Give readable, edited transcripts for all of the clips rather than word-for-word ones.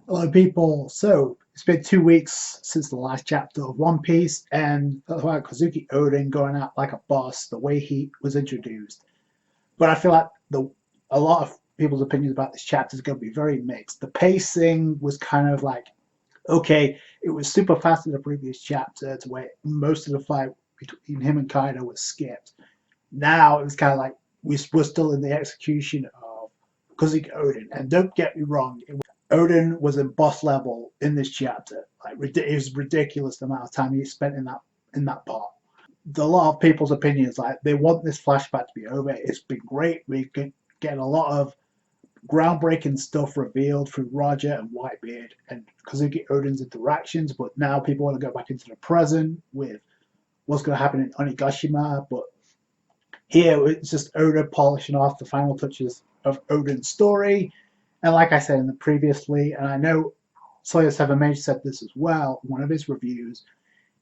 Hello, people. So it's been 2 weeks since the last chapter of One Piece, and that's why Kozuki Oden going out like a boss, the way he was introduced. But I feel like a lot of people's opinions about this chapter is going to be very mixed. The pacing was kind of like okay, it was super fast in the previous chapter to where most of the fight between him and Kaido was skipped. Now it was kind of like we're still in the execution of Kozuki Oden, and don't get me wrong, Oden was in boss level in this chapter. Like it was ridiculous the amount of time he spent in that part. A lot of people's opinions like they want this flashback to be over. It's been great. We've been getting a lot of groundbreaking stuff revealed through Roger and Whitebeard and Kazuki Oden's interactions, but now people want to go back into the present with what's going to happen in Onigashima. But here it's just Oda polishing off the final touches of Oden's story. And like I said in the previously, and I know Sawyer Seven Mage said this as well, in one of his reviews,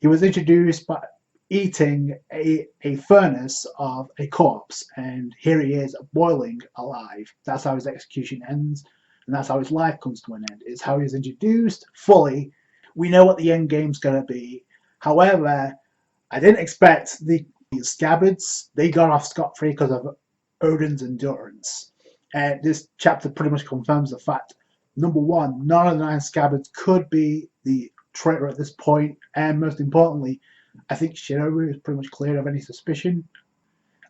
he was introduced by eating a furnace of a corpse, and here he is boiling alive. That's how his execution ends, and that's how his life comes to an end. It's how he's introduced fully. We know what the end game's going to be. However, I didn't expect the scabbards. They got off scot-free because of Oden's endurance. And this chapter pretty much confirms the fact, number one, none of the 9 scabbards could be the traitor at this point, and most importantly, I think Shinobu is pretty much cleared of any suspicion,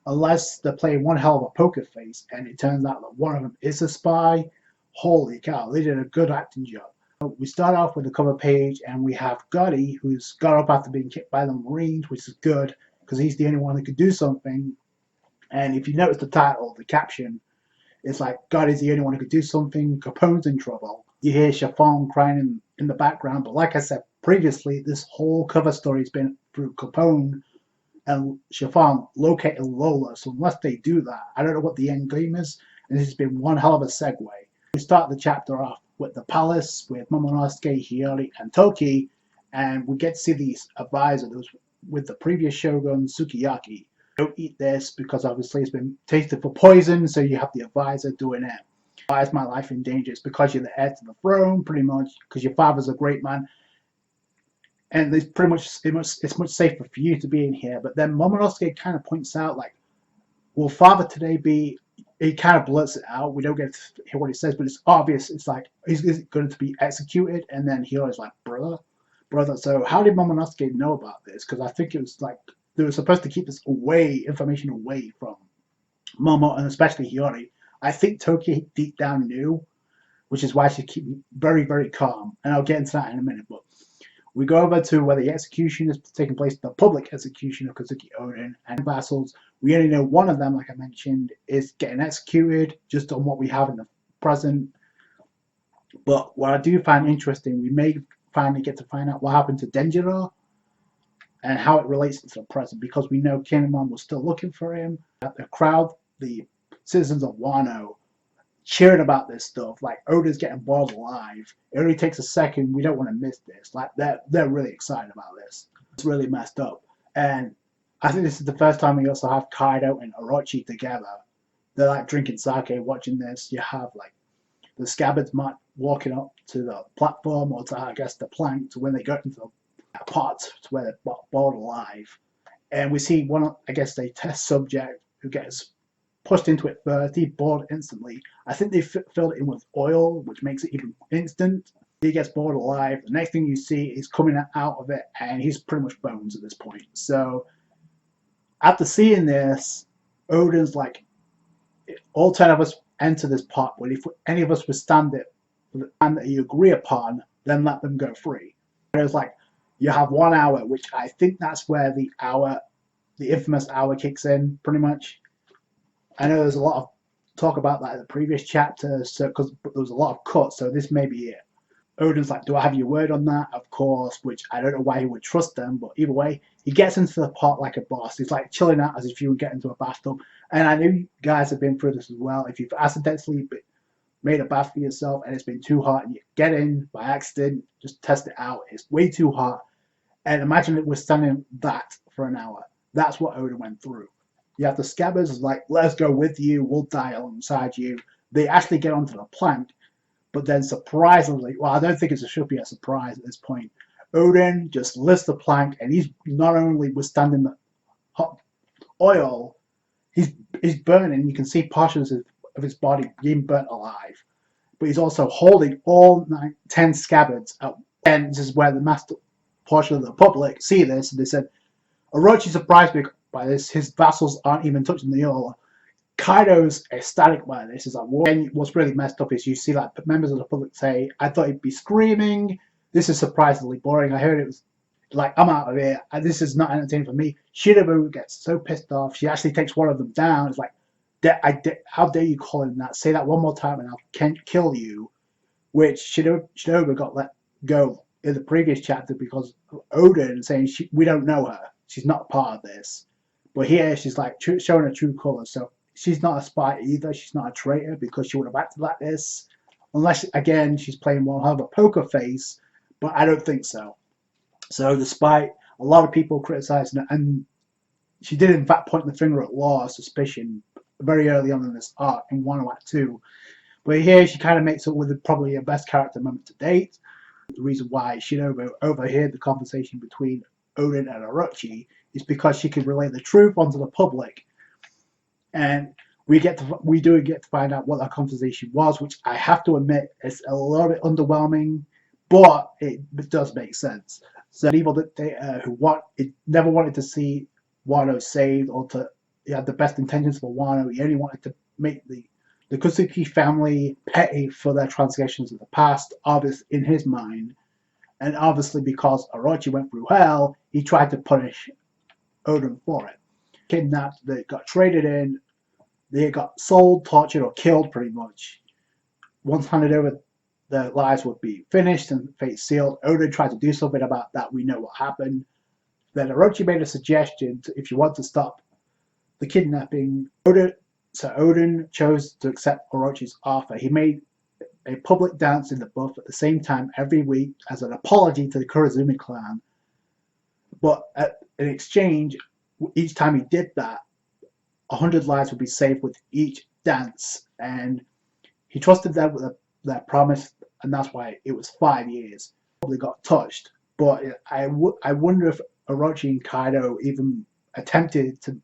unless they're playing one hell of a poker face and it turns out that one of them is a spy. Holy cow, they did a good acting job. We start off with the cover page and we have Gotti, who's got up after being kicked by the Marines, which is good because he's the only one that could do something. And if you notice the title, the caption, it's like Gotti's the only one who could do something, Capone's in trouble. You hear Chiffon crying in the background, but like I said previously, this whole cover story has been through Capone and Chiffon locating Lola. So unless they do that, I don't know what the end game is. And this has been one hell of a segue. We start the chapter off with the palace with Momonosuke, Hiyori, and Toki, and we get to see the advisor that was with the previous shogun Sukiyaki. Don't eat this because obviously it's been tasted for poison, so you have the advisor doing it. Why is my life in danger? It's because you're the heir to the throne, pretty much, because your father's a great man, and it's pretty much it's much safer for you to be in here. But then Momonosuke kind of points out, like, will father today be? He kind of blurts it out. We don't get to hear what he says, but it's obvious. It's like he's going to be executed, and then Hiro's like, brother. So how did Momonosuke know about this? Because I think it was like they were supposed to keep this information away from Momo and especially Hiyori. I think Toki deep down knew, which is why she keep very, very calm. And I'll get into that in a minute. But we go over to where the execution is taking place, the public execution of Kozuki Oden and vassals. We only know one of them, like I mentioned, is getting executed just on what we have in the present. But what I do find interesting, we may finally get to find out what happened to Denjiro and how it relates to the present, because we know Kinemon was still looking for him. The crowd, the citizens of Wano, cheering about this stuff. Like Oda's getting boiled alive. It only takes a second. We don't want to miss this. Like they're really excited about this. It's really messed up. And I think this is the first time we also have Kaido and Orochi together. They're like drinking sake, watching this. You have like the scabbards walking up to the platform or to I guess the plank to when they go into the pot to where they're boiled alive. And we see one, I guess, a test subject who gets pushed into it first. He boiled instantly. I think they filled it in with oil, which makes it even instant. He gets boiled alive. The next thing you see is coming out of it, and he's pretty much bones at this point. So after seeing this, Oden's like, all 10 of us enter this pot, but if any of us withstand it for the time that you agree upon, then let them go free. And it was like, you have 1 hour, which I think that's where the infamous hour kicks in, pretty much. I know there's a lot of talk about that in the previous chapter, so because there was a lot of cuts, so this may be it. Oden's like, do I have your word on that? Of course, which I don't know why he would trust them, but either way, he gets into the pot like a boss. He's like chilling out as if you would get into a bathtub. And I know you guys have been through this as well. If you've accidentally made a bath for yourself and it's been too hot and you get in by accident, just test it out. It's way too hot. And imagine it was standing that for an hour. That's what Oden went through. You have the scabbards like, let's go with you, we'll die alongside you. They actually get onto the plank, But then surprisingly, well, I don't think it should be a surprise at this point, Oden just lifts the plank and he's not only withstanding the hot oil, he's burning. You can see portions of his body being burnt alive. But he's also holding all 10 scabbards up. And this is where the master portion of the public see this, and they said, Orochi's surprised by this. His vassals aren't even touching the oil. Kaido's ecstatic by this. Is like, and what's really messed up is you see like members of the public say, I thought he'd be screaming. This is surprisingly boring. I heard it was like, I'm out of here. This is not entertaining for me. Shinobu gets so pissed off. She actually takes one of them down. It's like, how dare you call him that? Say that one more time and I'll kill you. Which Shinobu got let go in the previous chapter because of Oden saying we don't know her. She's not part of this. But here she's like showing her true colors. So she's not a spy either. She's not a traitor because she would have acted like this. Unless, again, she's playing one hell of a poker face. But I don't think so. So despite a lot of people criticizing it, and she did in fact point the finger at Law suspicion very early on in this arc in Wano Act 2. But here she kind of makes it with probably her best character moment to date. The reason why Shinobu overheard the conversation between Oden and Orochi is because she can relay the truth onto the public. And we do get to find out what that conversation was, which I have to admit is a little bit underwhelming, but it does make sense. So an evil dictator who never wanted to see Wano saved, or he had the best intentions for Wano. He only wanted to make the Kozuki family petty for their transgressions of the past, obviously in his mind. And obviously because Orochi went through hell, he tried to punish Oden for it. Kidnapped, they got traded in, they got sold, tortured, or killed pretty much. Once handed over, their lives would be finished and fate sealed. Oden tried to do something about that. We know what happened. Then Orochi made a suggestion if you want to stop the kidnapping. Oden chose to accept Orochi's offer. He made a public dance in the buff at the same time every week as an apology to the Kurozumi clan. But in exchange, each time he did that, 100 lives would be saved with each dance. And he trusted them with their promise, and that's why it was 5 years. Probably got touched. But I wonder if Orochi and Kaido even attempted to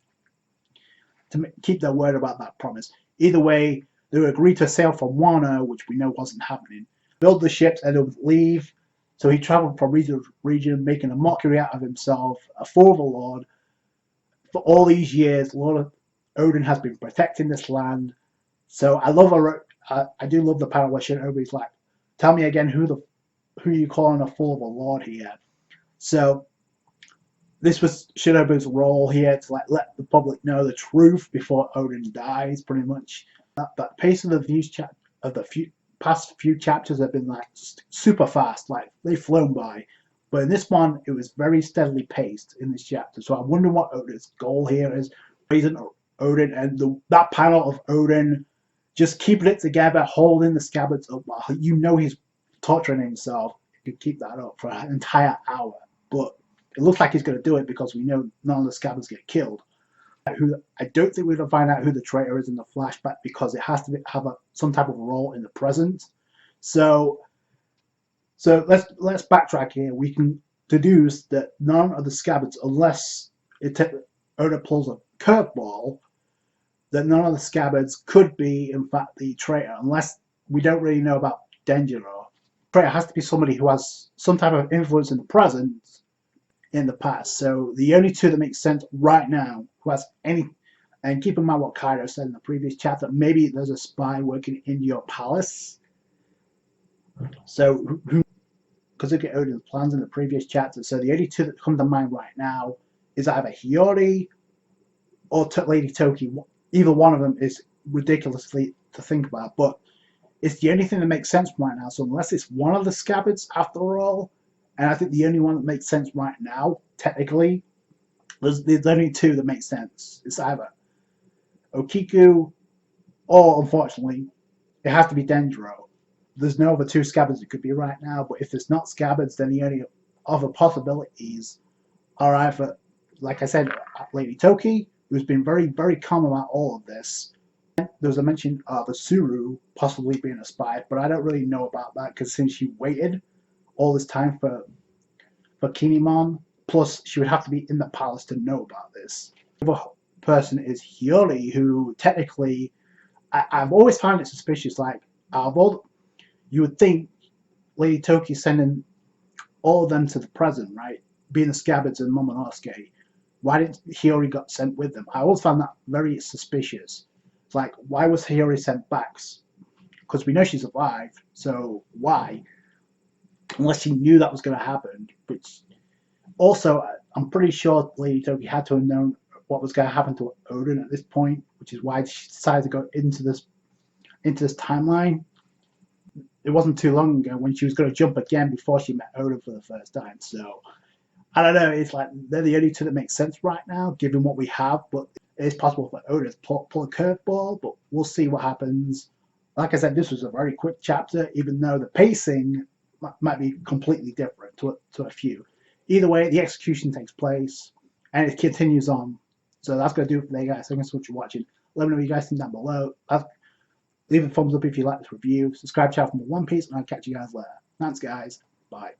keep their word about that promise. Either way, they would agree to sail from Wano, which we know wasn't happening, build the ships, and they would leave. So he traveled from region to region, making a mockery out of himself, a fool of a lord. For all these years, Lord Oden has been protecting this land. So I do love the panel where Shinobu's like, tell me again who you calling a fool of a lord here. So this was Shinobu's role here to let the public know the truth before Oden dies, pretty much. That pace of the past few chapters have been super fast, they've flown by. But in this one, it was very steadily paced in this chapter. So I wonder what Oden's goal here is. Raising Oden and that panel of Oden just keeping it together, holding the scabbards up while he's torturing himself. He could keep that up for an entire hour. But it looks like he's going to do it because we know none of the scabbards get killed. I don't think we're going to find out who the traitor is in the flashback because it has to have some type of role in the present. So let's backtrack here. We can deduce that none of the scabbards, unless Oda pulls a curveball, that none of the scabbards could be, in fact, the traitor, unless we don't really know about Denjiro. Traitor has to be somebody who has some type of influence in the present, in the past. So the only two that make sense right now, who has any, and keep in mind what Kaido said in the previous chapter, maybe there's a spy working in your palace. So Kozuki Oden's plans in the previous chapter. So the only two that come to mind right now is either Hiyori or Lady Toki. Either one of them is ridiculously to think about, but it's the only thing that makes sense right now. So unless it's one of the scabbards after all, and I think the only one that makes sense right now, technically, there's only two that make sense. It's either Okiku or, unfortunately, it has to be Denjiro. There's no other two scabbards it could be right now, but if it's not scabbards, then the only other possibilities are either, like I said, Lady Toki, who's been very, very calm about all of this, There was a mention of a Suru possibly being a spy, but I don't really know about that because since she waited all this time for Kinemon, plus she would have to be in the palace to know about this. The other person is Hiyori, who technically I've always found it suspicious. Like, you would think Lady Toki sending all of them to the present, right? Being the Scabbards and Momonosuke. Why didn't Hiyori got sent with them? I always found that very suspicious. It's like, why was Hiyori sent back? Because we know she survived, so why? Unless she knew that was going to happen. Which also, I'm pretty sure Lady Toki had to have known what was going to happen to Oden at this point, which is why she decided to go into this timeline. It wasn't too long ago when she was going to jump again before she met Oden for the first time. So I don't know. It's like they're the only two that make sense right now, given what we have. But it is possible for Oden to pull a curveball, but we'll see what happens. Like I said, this was a very quick chapter, even though the pacing might be completely different to a few. Either way, the execution takes place and it continues on. So that's going to do it for today, guys. Thanks so much for watching. Let me know what you guys think down below. Leave a thumbs up if you like this review. Subscribe to the channel for more One Piece, and I'll catch you guys later. Thanks, guys. Bye.